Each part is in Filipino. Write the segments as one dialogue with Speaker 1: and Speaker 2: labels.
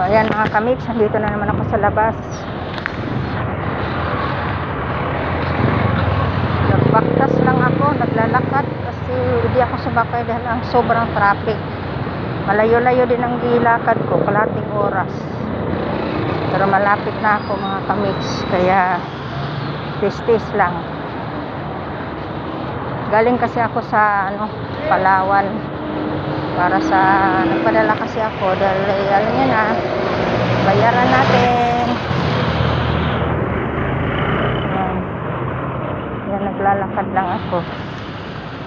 Speaker 1: Ayan mga kamix, nandito na naman ako sa labas. Nagbaktas lang ako, naglalakad kasi hindi ako sumakay dahil ang sobrang traffic. Malayo-layo din ang gilakad ko, kalating oras. Pero malapit na ako mga kamix, kaya tis-tis lang. Galing kasi ako sa Palawan para sa nagpadala kasi ako dahil alam niyo na, bayaran natin. Yan, naglalakad lang ako.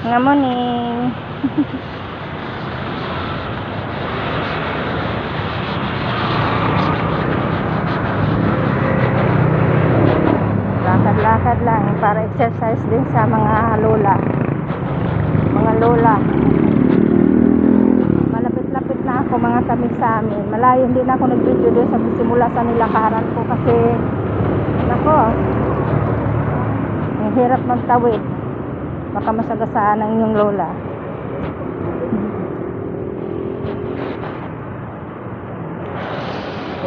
Speaker 1: Nga morning. Lakad-lakad lang para exercise din sa mga lola. Malapit-lapit na ako mga kamix sa amin. Malayo, hindi na ako nag-video doon sa simula sa nilakaran ko kasi nako, ang hirap magtawid. Baka masagasaan ang inyong lola.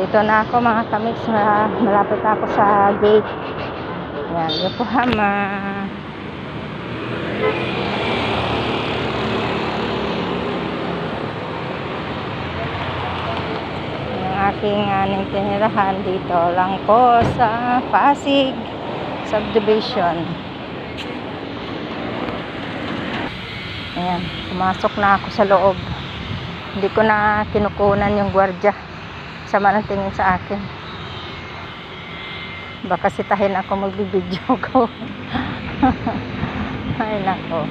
Speaker 1: Dito na ako mga kamix, malapit na ako sa gate. Yan, Yokohama. Yung aking tinirahan dito lang po sa Pasig Subdivision. Ayan, pumasok na ako sa loob. Hindi ko na kinukunan yung gwardiya. Sama ng tingin sa akin. Baka sitahin ako magbibideo ko. Ay nako.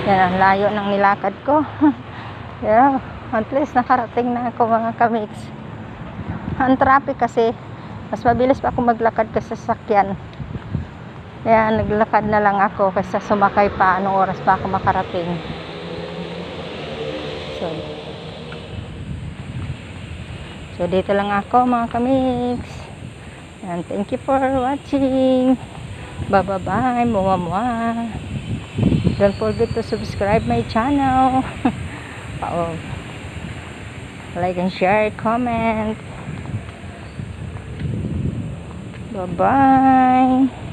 Speaker 1: Yan ang layo ng nilakad ko. Yeah, at least nakarating na ako mga kamix. Ang traffic kasi mas mabilis pa ako maglakad kasi sa sasakyan. Kaya naglakad na lang ako kasi sumakay pa, anong oras pa ako makarating. So dito lang ako mga kamix. And thank you for watching. Bye bye, muwa. Don't forget to subscribe my channel. Like and share, comment. Bye bye.